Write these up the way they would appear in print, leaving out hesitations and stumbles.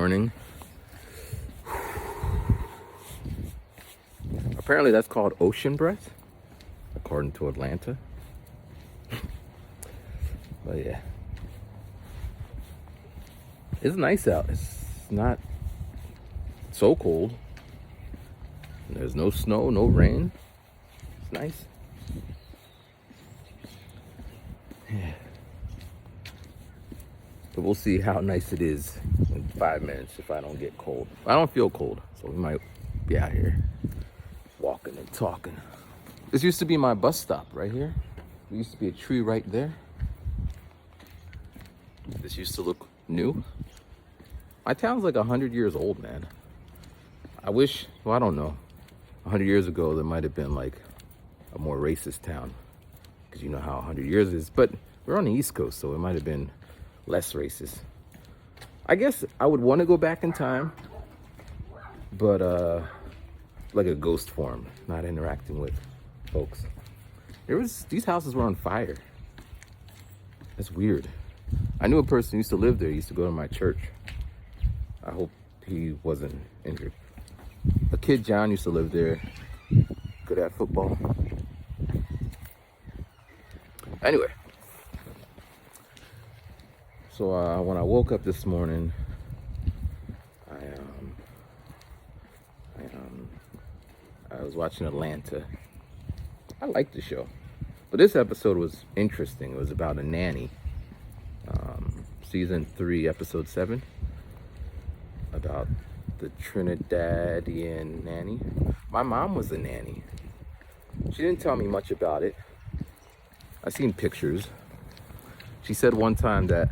morning. Apparently that's called ocean breath, according to Atlanta. But yeah. It's nice out. It's not so cold. There's no snow, no rain. It's nice. Yeah. But we'll see how nice it is in 5 minutes if I don't get cold. I don't feel cold, so we might be out here walking and talking. This used to be my bus stop right here. There used to be a tree right there. This used to look new. My town's like 100 years old, man. I wish, well, I don't know. 100 years ago, there might have been like a more racist town, because you know how 100 years is. But we're on the East Coast, so it might have been less racist. I guess I would want to go back in time, but like a ghost form, not interacting with folks. These houses were on fire. That's weird. I knew a person who used to live there. He used to go to my church. I hope he wasn't injured. A kid, John, used to live there. Good at football. Anyway. So when I woke up this morning, I was watching Atlanta. I liked the show, but this episode was interesting. It was about a nanny. Season 3, episode 7, about the Trinidadian nanny. My mom was a nanny. She didn't tell me much about it. I seen pictures. She said one time that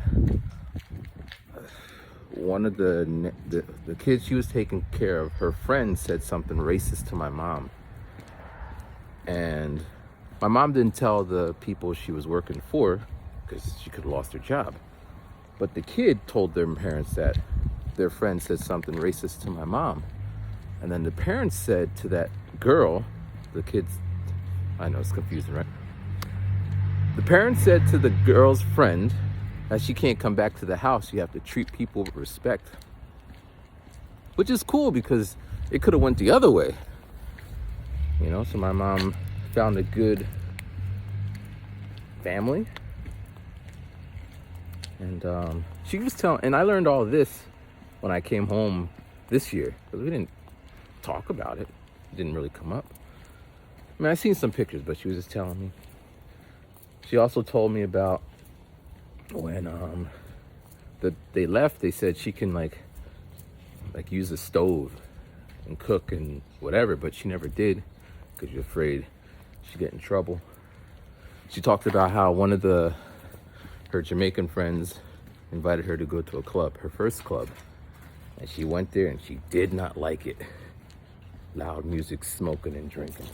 one of the kids she was taking care of, her friend said something racist to my mom. And my mom didn't tell the people she was working for because she could have lost her job. But the kid told their parents that their friend said something racist to my mom. And then the parents said to that girl, the kids, I know it's confusing, right? The parents said to the girl's friend that she can't come back to the house. You have to treat people with respect. Which is cool because it could have went the other way. You know, so my mom found a good family. And she was telling, and I learned all of this when I came home this year, because we didn't talk about it. It didn't really come up. I mean, I seen some pictures, but she was just telling me. She also told me about when they left, they said she can like use a stove and cook and whatever, but she never did because she's afraid she'd get in trouble. She talked about how one of her Jamaican friends invited her to go to a club, her first club, and she went there and she did not like it. Loud music, smoking and drinking.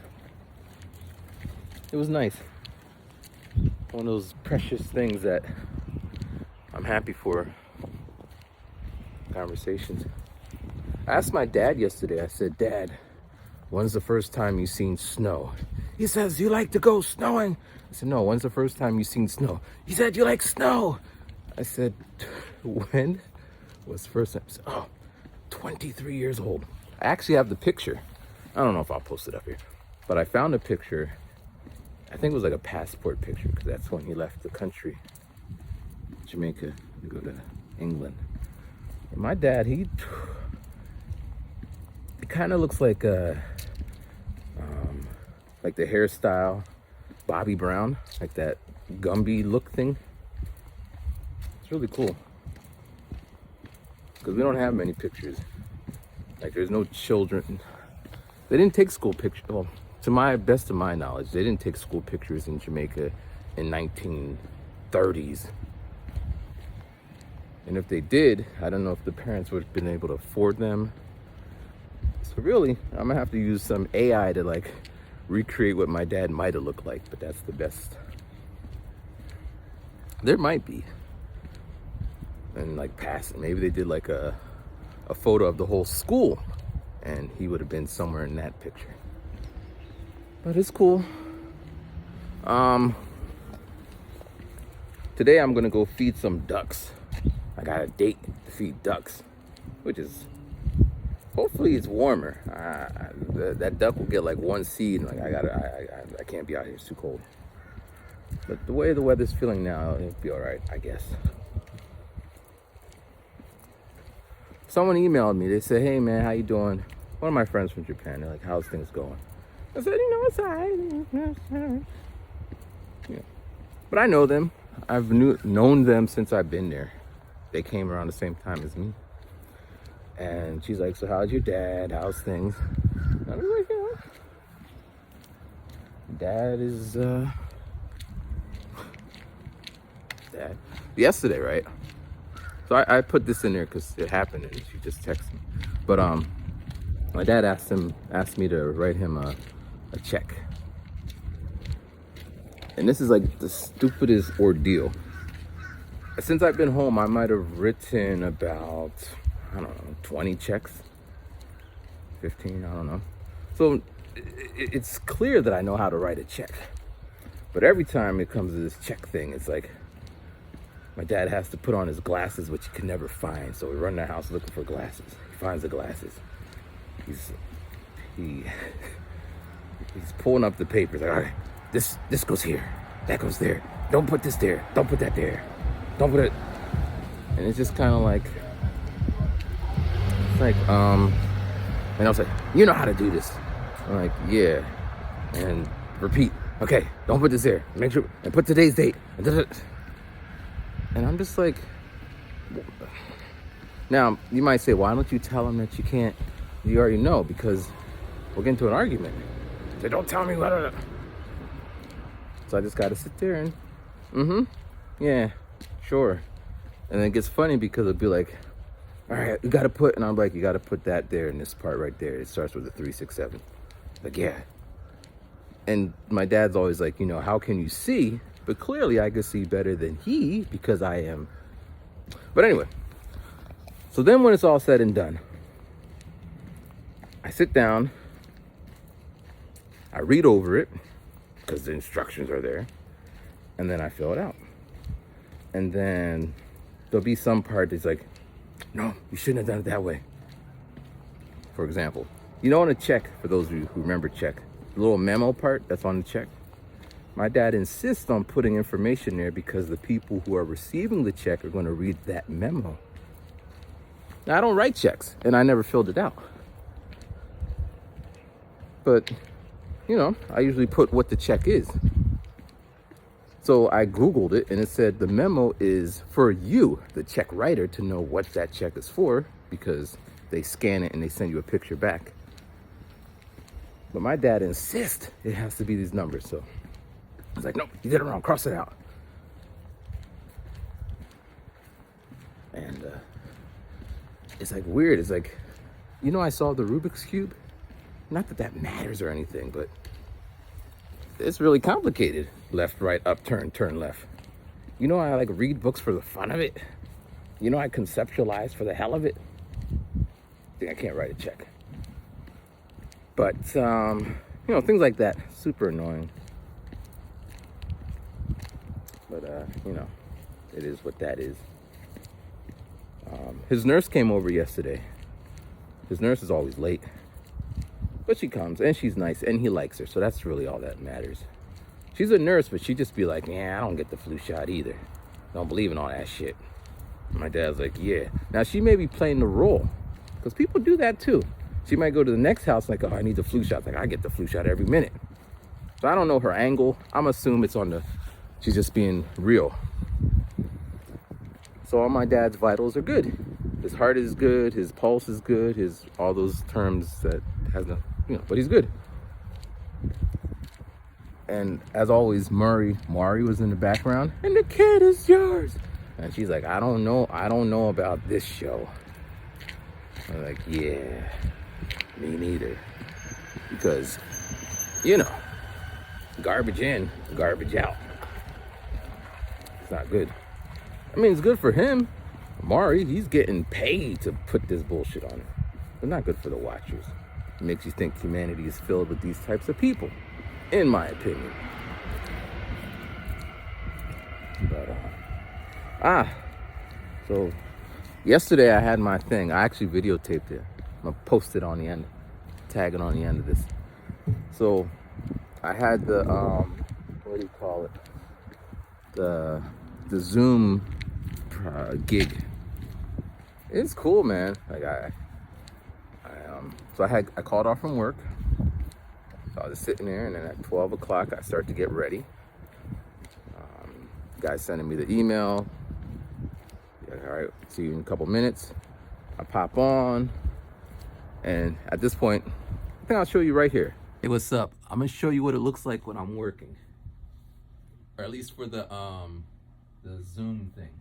It was nice. One of those precious things that I'm happy for. Conversations. I asked my dad yesterday, I said, Dad, when's the first time you seen snow? He says, you like to go snowing? I said, no, when's the first time you seen snow? He said, you like snow? I said, when was the first time? Said, 23 years old. I actually have the picture. I don't know if I'll post it up here, but I found a picture. I think it was like a passport picture because that's when he left the country, Jamaica, to go to England. And my dad, he kind of looks like the hairstyle, Bobby Brown, like that Gumby look thing. It's really cool because we don't have many pictures. Like there's no children. They didn't take school pictures. Well, to my best of my knowledge, they didn't take school pictures in Jamaica in 1930s. And if they did, I don't know if the parents would have been able to afford them. So really, I'm gonna have to use some AI to like recreate what my dad might have looked like, but that's the best. There might be. And like passing, maybe they did like a photo of the whole school and he would have been somewhere in that picture. But it's cool. Today I'm gonna go feed some ducks. I got a date to feed ducks. which is, hopefully it's warmer. That duck will get like one seed, and like I can't be out here, it's too cold. But the way the weather's feeling now, it'll be all right, I guess. Someone emailed me. They said, "Hey man, how you doing?" One of my friends from Japan. They're like, "How's things going?" I said, "It's all right." Yeah. But I know them. I've known them since I've been there. They came around the same time as me. And she's like, "So how's your dad? How's things?" And I was like, Dad is, Dad. Yesterday, right? So I put this in there because it happened and she just texted me. But my dad asked me to write him a check. And this is like the stupidest ordeal. Since I've been home, I might have written about, I don't know, 20 checks, 15, I don't know. So it's clear that I know how to write a check. But every time it comes to this check thing, it's like my dad has to put on his glasses, which he can never find. So we run the house looking for glasses. He finds the glasses. He's pulling up the papers. Like, all right, this goes here, that goes there. Don't put this there. Don't put that there. Don't put it. And it's just kind of like, and I was like, "You know how to do this." I'm like, "Yeah." And repeat. "Okay, don't put this there. Make sure, and put today's date. And I'm just like, now you might say, "Why don't you tell him that you can't?" You already know, because we'll get into an argument. So don't tell me what. So I just got to sit there and, yeah, sure. And then it gets funny because it'll be like, "All right, you got to put," and I'm like, "You got to put that there in this part right there. It starts with a 367. Like, yeah. And my dad's always like, "How can you see?" But clearly I could see better than he, because I am. But anyway, so then when it's all said and done, I sit down, I read over it, because the instructions are there, and then I fill it out. And then there'll be some part that's like, "No, you shouldn't have done it that way." For example, on a check, for those of you who remember check, the little memo part that's on the check, my dad insists on putting information there because the people who are receiving the check are going to read that memo. Now, I don't write checks, and I never filled it out. But, I usually put what the check is. So I Googled it, and it said the memo is for you, the check writer, to know what that check is for, because they scan it and they send you a picture back. But my dad insists it has to be these numbers. So I was like, "Nope, you did it wrong. Cross it out." And it's like weird. It's like, I solved the Rubik's Cube. Not that matters or anything, but it's really complicated. Left, right, up, turn, turn left. I like read books for the fun of it. I conceptualize for the hell of it. I think I can't write a check. But, things like that, super annoying. But, it is what that is. His nurse came over yesterday. His nurse is always late. But she comes, and she's nice, and he likes her, so that's really all that matters. She's a nurse, but she'd just be like, "Yeah, I don't get the flu shot either. Don't believe in all that shit." My dad's like, "Yeah." Now, she may be playing the role, because people do that too. She might go to the next house like, "Oh, I need the flu shot." Like, I get the flu shot every minute. So I don't know her angle. I'm assuming it's she's just being real. So all my dad's vitals are good. His heart is good. His pulse is good. All those terms that has no, but he's good. And as always, Mari was in the background, and the kid is yours. And she's like, I don't know about this show. I'm like, yeah, me neither. Because, garbage in, garbage out. It's not good. I mean, it's good for him. Mari, he's getting paid to put this bullshit on it. But not good for the watchers. It makes you think humanity is filled with these types of people, in my opinion. But, so Yesterday I had my thing. I actually videotaped it. I'm gonna post it on the end, tag it on the end of this. So I had the what do you call it? The Zoom gig. It's cool, man. Like so I called off from work. So I was sitting there, and then at 12 o'clock I start to get ready. Guy sending me the email. Yeah, all right, see you in a couple minutes. I pop on, and at this point, I think I'll show you right here. Hey, what's up? I'm gonna show you what it looks like when I'm working, or at least for the Zoom thing.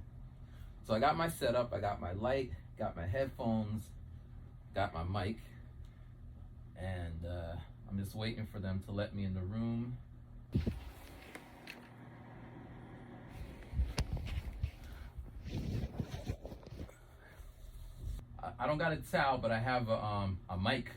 So I got my setup. I got my light, got my headphones, got my mic, and I'm just waiting for them to let me in the room. I don't got a towel, but I have a mic.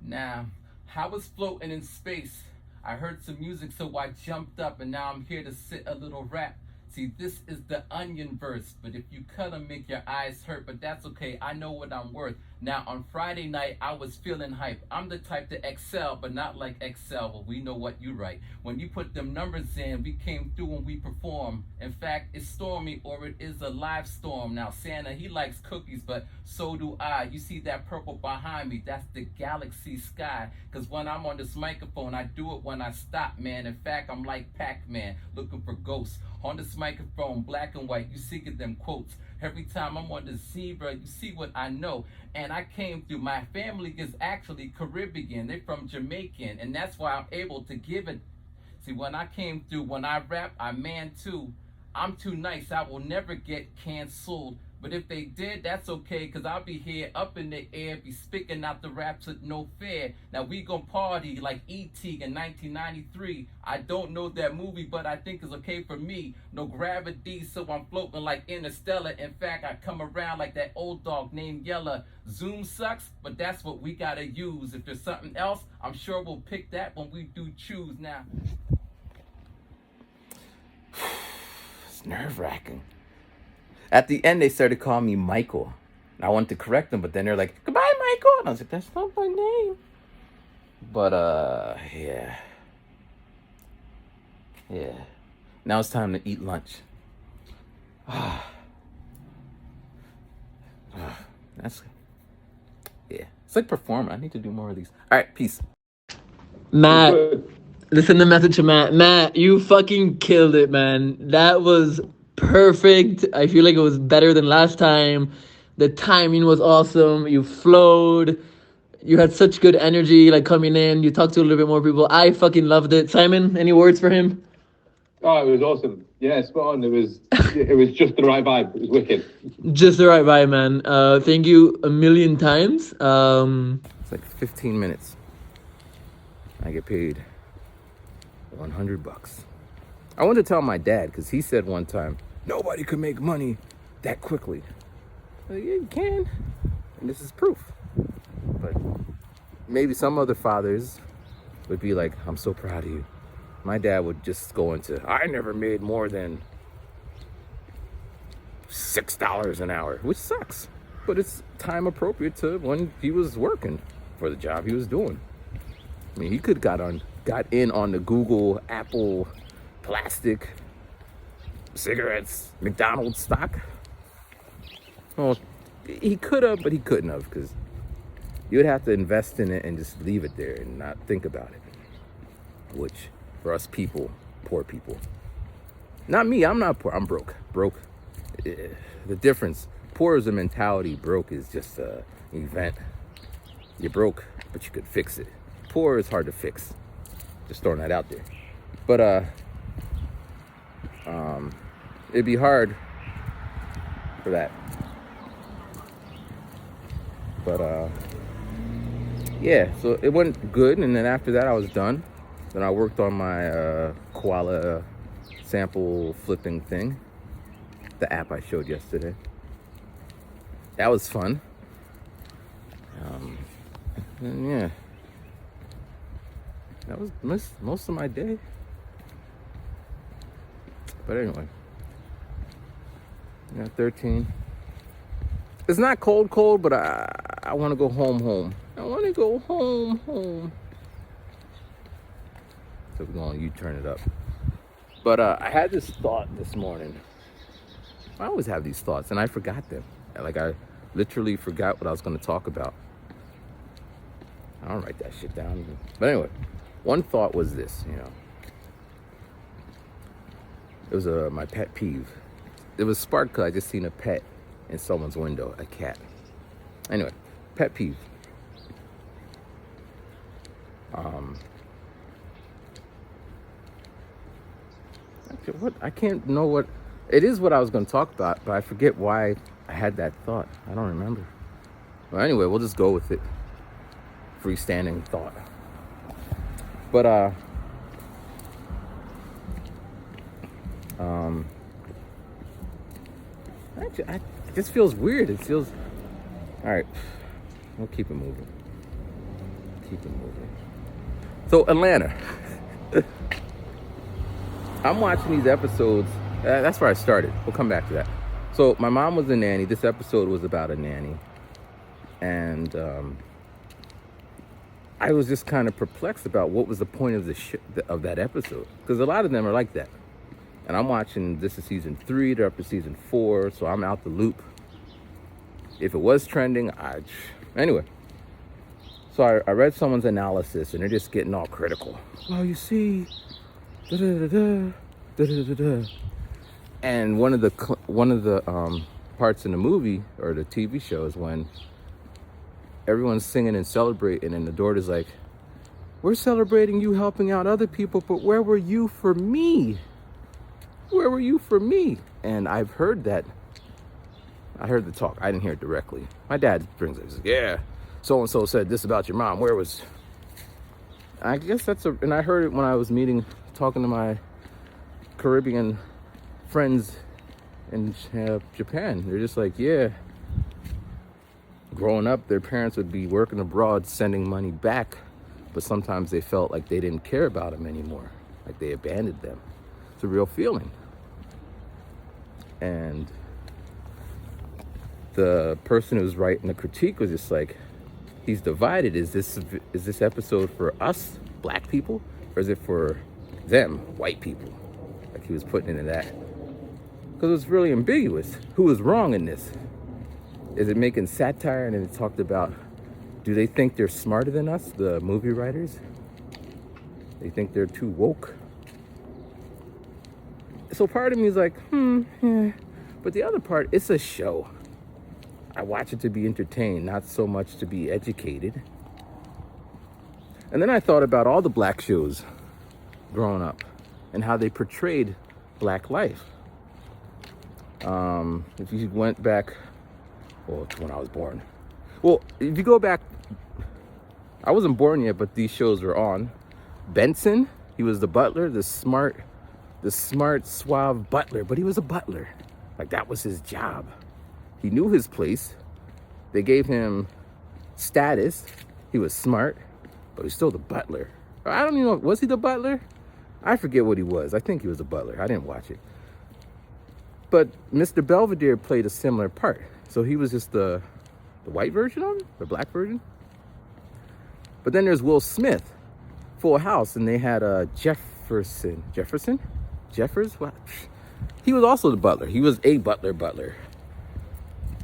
Now, I was floating in space. I heard some music, so I jumped up, and now I'm here to sit a little rap. See, this is the Onion verse, but if you cut them, make your eyes hurt, but that's okay, I know what I'm worth. Now, on Friday night, I was feeling hype. I'm the type to excel, but not like Excel, but we know what you write. When you put them numbers in, we came through and we perform. In fact, it's stormy, or it is a live storm. Now, Santa, he likes cookies, but so do I. You see that purple behind me? That's the galaxy sky, because when I'm on this microphone, I do it when I stop, man. In fact, I'm like Pac-Man, looking for ghosts. On this microphone, black and white, you see them quotes. Every time I'm on the zebra, you see what I know. And I came through, my family is actually Caribbean. They're from Jamaican, and that's why I'm able to give it. See, when I came through, when I rap, I man too. I'm too nice, I will never get canceled. But if they did, that's okay, cause I'll be here up in the air, be speaking out the raps with no fear. Now we gon' party like E.T. in 1993. I don't know that movie, but I think it's okay for me. No gravity, so I'm floating like Interstellar. In fact, I come around like that old dog named Yeller. Zoom sucks, but that's what we gotta use. If there's something else, I'm sure we'll pick that when we do choose. Now, it's nerve-wracking. At the end, they started calling me Michael. And I wanted to correct them, but then they're like, "Goodbye, Michael." And I was like, "That's not my name." But, yeah. Yeah. Now it's time to eat lunch. That's, yeah. It's like performing. I need to do more of these. All right, peace. Matt, listen to the message to Matt. Matt, you fucking killed it, man. That was perfect. I feel like it was better than last time. The timing was awesome. You flowed. You had such good energy, like coming in. You talked to a little bit more people. I fucking loved it. Simon, any words for him? Oh, it was awesome. Yeah, spot on. It was just the right vibe. It was wicked. Just the right vibe, man. Thank you a million times. It's like 15 minutes. I get paid $100. I wanted to tell my dad, because he said one time, nobody could make money that quickly. Like, yeah, you can. And this is proof. But maybe some other fathers would be like, I'm so proud of you. My dad would just go into, I never made more than $6 an hour, which sucks. But it's time appropriate to when he was working for the job he was doing. I mean, he could got in on the Google, Apple, plastic, cigarettes, McDonald's stock. Well, he could have, but he couldn't have, because you would have to invest in it and just leave it there and not think about it. Which, for us people, poor people. Not me, I'm not poor, I'm broke. Broke. The difference, poor is a mentality, broke is just an event. You're broke, but you could fix it. Poor is hard to fix. Just throwing that out there. But it'd be hard for that. But yeah, so it went good, and then after that I was done. Then I worked on my koala sample flipping thing, the app I showed yesterday. That was fun. And yeah, that was most of my day. But anyway, yeah, 13. It's not cold, but I want to go home. I want to go home. So we're going to U-turn it up. But I had this thought this morning. I always have these thoughts, and I forgot them. Like, I literally forgot what I was going to talk about. I don't write that shit down even. But anyway, one thought was this, It was my pet peeve. It was sparked because I just seen a pet in someone's window, a cat. Anyway, pet peeve. I can't know what it is. What I was going to talk about, but I forget why I had that thought. I don't remember. Well, anyway, we'll just go with it. Freestanding thought. But actually, it just feels weird. It feels all right. We'll keep it moving. So Atlanta. I'm watching these episodes. That's where I started. We'll come back to that. So my mom was a nanny. This episode was about a nanny. And I was just kind of perplexed about what was the point of of that episode. Because a lot of them are like that. And I'm watching, this is season 3, they're up to season 4, so I'm out the loop. If it was trending, anyway. So I read someone's analysis, and they're just getting all critical. Well, you see, and one of the parts in the movie or the TV show is when everyone's singing and celebrating, and the daughter's like, "We're celebrating you helping out other people, but where were you for me? Where were you for me?" And I've heard that. I heard the talk. I didn't hear it directly. My dad brings it. He's like, "Yeah, so and so said this about your mom. Where was?" I guess and I heard it when I was talking to my Caribbean friends in Japan. They're just like, yeah, growing up, their parents would be working abroad, sending money back, but sometimes they felt like they didn't care about them anymore, like they abandoned them. It's a real feeling. And the person who was writing the critique was just like, he's divided. Is this episode for us, black people, or is it for them, white people? Like he was putting into that. Because it was really ambiguous. Who was wrong in this? Is it making satire? And then it talked about, do they think they're smarter than us, the movie writers? They think they're too woke? So part of me is like, yeah. But the other part, it's a show. I watch it to be entertained, not so much to be educated. And then I thought about all the black shows growing up and how they portrayed black life. If you went back, well, to when I was born. Well, if you go back, I wasn't born yet, but these shows were on. Benson, he was the butler, the smart, suave butler, but he was a butler. Like that was his job. He knew his place. They gave him status. He was smart, but he's still the butler. I don't even know, was he the butler? I forget what he was. I think he was a butler. I didn't watch it. But Mr. Belvedere played a similar part. So he was just the white version of him, the black version. But then there's Will Smith, Full House, and they had Jeffers? What? He was also the butler. He was a butler.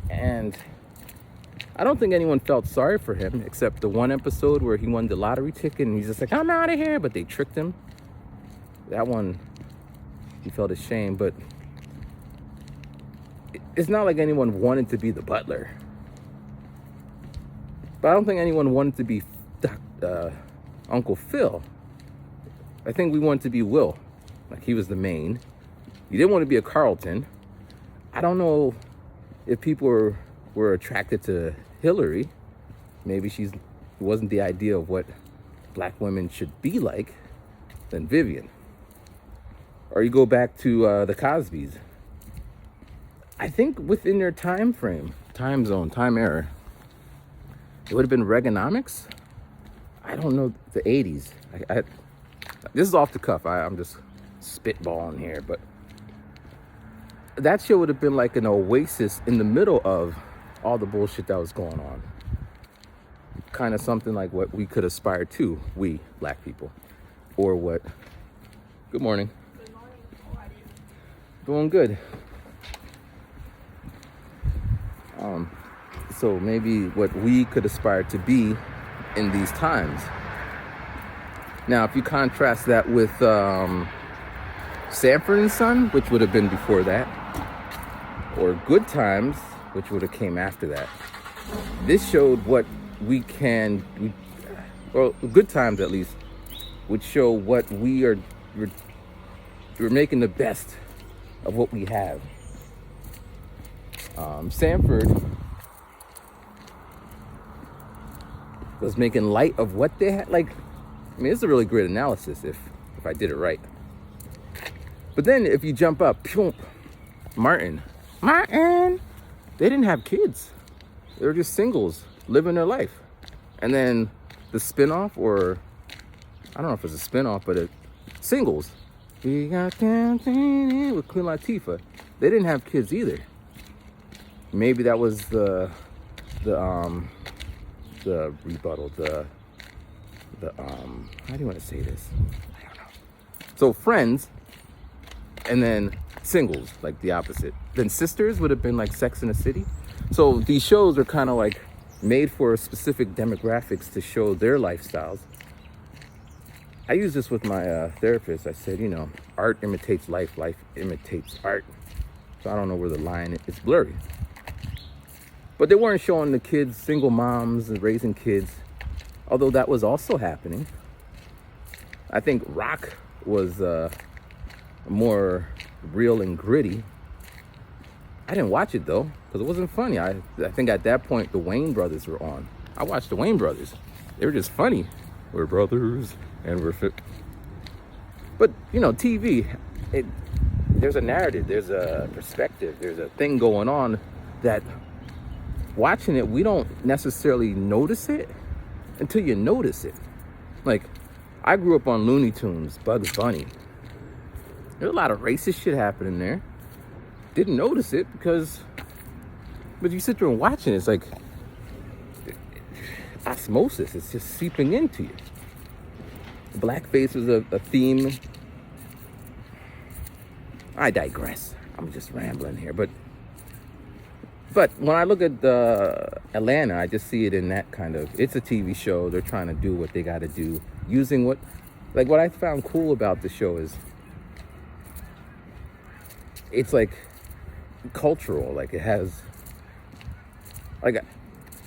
And I don't think anyone felt sorry for him, except the one episode where he won the lottery ticket and he's just like, I'm out of here, but they tricked him. That one, he felt ashamed, but it's not like anyone wanted to be the butler. But I don't think anyone wanted to be Uncle Phil. I think we wanted to be Will. Like he was the main. You didn't want to be a Carlton. I don't know if people were attracted to Hillary. Maybe she wasn't the idea of what black women should be like than Vivian. Or you go back to the Cosbys. I think within their time frame, time zone, time era, it would have been Reaganomics. I don't know, the 80s. This is off the cuff. I'm just spitballing here, but that show would have been like an oasis in the middle of all the bullshit that was going on. Kind of something like what we could aspire to, we black people, or what. Good morning. Good morning. How are you? Doing good. So maybe what we could aspire to be in these times. Now, if you contrast that with Sanford and Son, which would have been before that, or Good Times, which would have came after that, this showed what well, Good Times at least, would show what we're making the best of what we have. Sanford was making light of what they had. Like, I mean, it's a really great analysis if I did it right. But then if you jump up, Martin, they didn't have kids. They were just singles living their life. And then the spinoff, or I don't know if it's a spinoff, but Singles. We got with Queen Latifah. They didn't have kids either. Maybe that was the rebuttal, how do you want to say this? I don't know. So Friends, and then Singles, like the opposite. Then Sisters would have been like Sex in the City. So these shows are kind of like made for specific demographics to show their lifestyles. I use this with my therapist. I said, art imitates life, life imitates art. So I don't know where the line is. It's blurry. But they weren't showing the kids, single moms and raising kids, although that was also happening. I think Rock was more real and gritty. I didn't watch it though, because it wasn't funny. I think at that point the Wayne brothers were on. I watched the Wayne brothers. They were just funny. We're brothers and we're fit. But TV, there's a narrative, there's a perspective, there's a thing going on that watching it, we don't necessarily notice it until you notice it. Like, I grew up on Looney Tunes, Bugs Bunny. There's a lot of racist shit happening there. Didn't notice it but you sit there and watching it, it's like osmosis. It's just seeping into you. Blackface was a theme. I digress. I'm just rambling here, but when I look at Atlanta, I just see it in that kind of, it's a TV show. They're trying to do what they got to do, using what I found cool about the show is it's like cultural. Like, it has, like,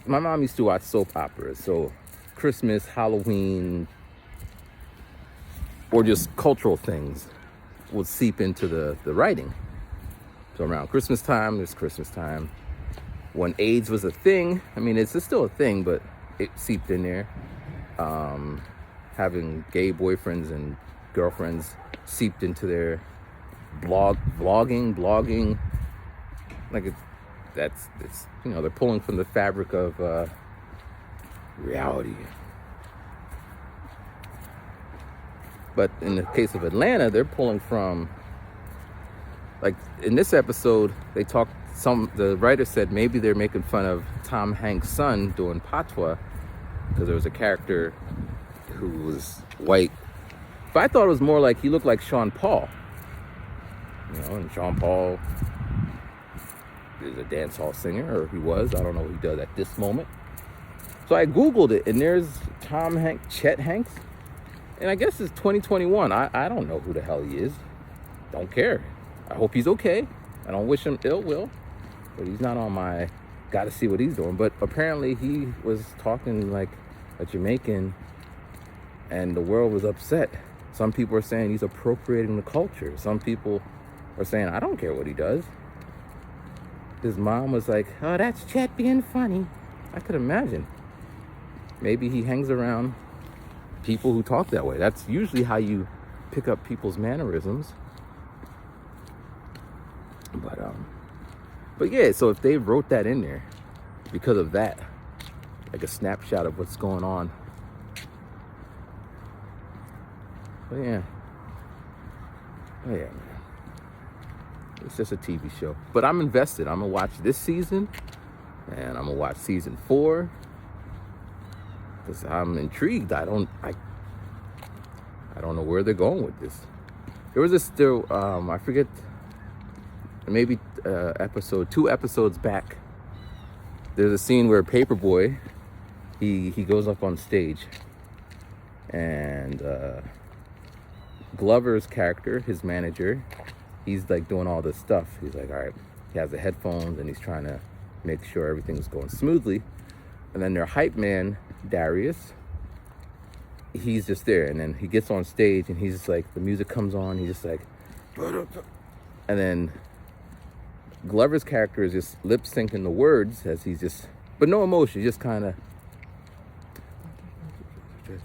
my mom used to watch soap operas, so Christmas, Halloween, or just cultural things would seep into the writing. So around Christmas time, there's Christmas time. When AIDS was a thing, I mean, it's still a thing, but it seeped in there. Having gay boyfriends and girlfriends seeped into their blogging. Like, it's they're pulling from the fabric of reality. But in the case of Atlanta, they're pulling from, like, in this episode, the writer said maybe they're making fun of Tom Hanks' son doing patois, because there was a character who was white. But I thought it was more like he looked like Sean Paul. And Sean Paul is a dance hall singer, or he was. I don't know what he does at this moment. So I Googled it, and there's Chet Hanks. And I guess it's 2021. I don't know who the hell he is. Don't care. I hope he's okay. I don't wish him ill will. But he's not on my gotta see what he's doing. But apparently he was talking like a Jamaican, and the world was upset. Some people are saying he's appropriating the culture. Some people are saying, I don't care what he does. His mom was like, oh, that's Chet being funny. I could imagine. Maybe he hangs around people who talk that way. That's usually how you pick up people's mannerisms. But yeah, so if they wrote that in there because of that, like a snapshot of what's going on. But yeah. Oh yeah, man. It's just a TV show. But I'm invested. I'm gonna watch this season. and I'm gonna watch season 4 because I'm intrigued. I don't know where they're going with this. There was this still, I forget, maybe 2 episodes back. There's a scene where Paperboy, he goes up on stage, and Glover's character, his manager, he's like doing all this stuff. He's like, all right, he has the headphones and he's trying to make sure everything's going smoothly. And then their hype man, Darius, he's just there. And then he gets on stage and he's just like, the music comes on, he's just like, and then Glover's character is just lip syncing the words as he's just, but no emotion, just kind of,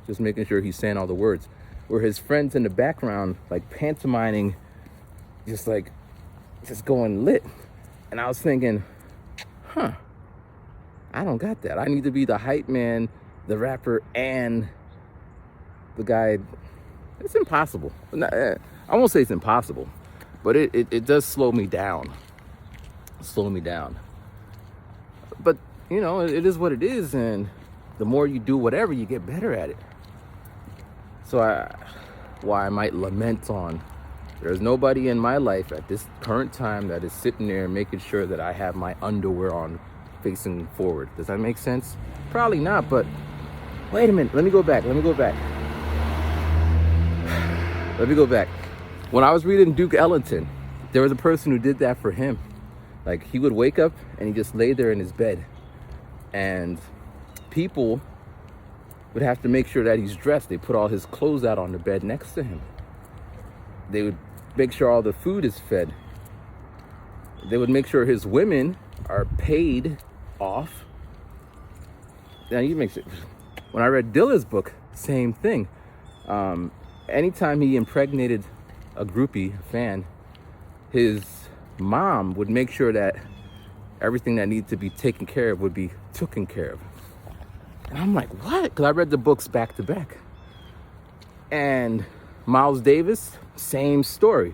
just making sure he's saying all the words. Where his friends in the background, like pantomiming, just going lit. And I was thinking, I don't got that. I need to be the hype man, the rapper, and the guy. It's impossible. I won't say it's impossible, but it does slow me down. But, you know, it is what it is, and the more you do whatever, you get better at it. So why I might lament on, there's nobody in my life at this current time that is sitting there making sure that I have my underwear on facing forward. Does that make sense? Probably not, but wait a minute. Let me go back. When I was reading Duke Ellington, there was a person who did that for him. Like, he would wake up and he just lay there in his bed, and people would have to make sure that he's dressed. They put all his clothes out on the bed next to him. They would make sure all the food is fed. They would make sure his women are paid off. Now, when I read Dilla's book, same thing. Anytime he impregnated a groupie, a fan, his mom would make sure that everything that needed to be taken care of would be taken care of. And I'm like, what? Because I read the books back to back. And Miles Davis, same story.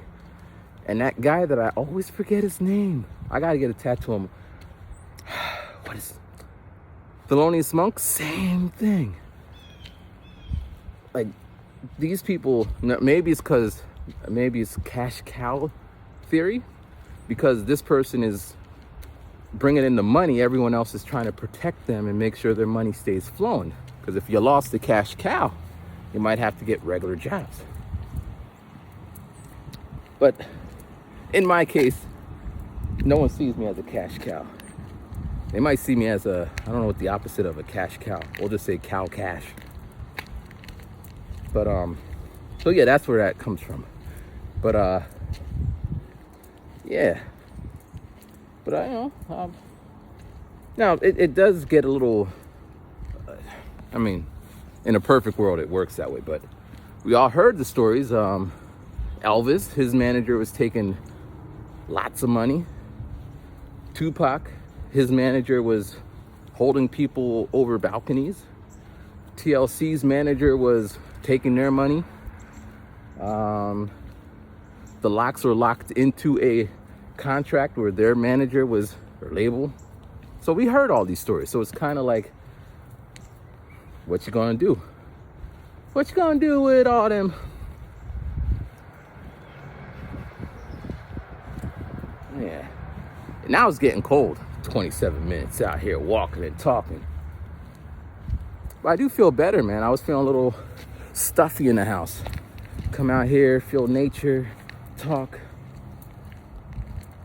And that guy that I always forget his name, I gotta get a tattoo of him. What is Thelonious Monk? Same thing. Like, these people, maybe it's cash cow theory, because this person is bringing in the money, everyone else is trying to protect them and make sure their money stays flowing. Because if you lost the cash cow, you might have to get regular jobs. But in my case, no one sees me as a cash cow. They might see me as I don't know what the opposite of a cash cow. We'll just say cow cash. But so yeah, that's where that comes from. But yeah. But I don't know. Now it does get a little. I mean, in a perfect world, it works that way. But we all heard the stories. Elvis, his manager, was taking lots of money. Tupac, his manager, was holding people over balconies. TLC's manager was taking their money. The Locks were locked into a contract where their manager was, or label. So we heard all these stories. So it's kind of like, what you gonna do? What you gonna do with all them? Yeah. Now it's getting cold. 27 minutes out here walking and talking. But I do feel better, man. I was feeling a little stuffy in the house. Come out here, feel nature, talk.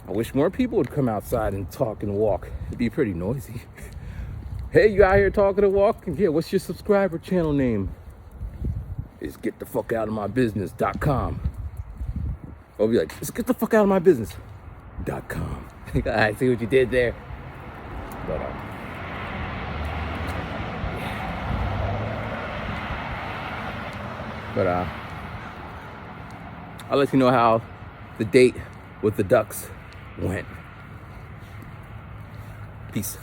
I wish more people would come outside and talk and walk. It'd be pretty noisy. Hey, you out here talking and walking? Yeah, what's your subscriber channel name? It's getthefuckoutofmybusiness.com. I'll be like, let's get the fuck out of my business.com. I see what you did there. But I'll let you know how the date with the Ducks went. Peace.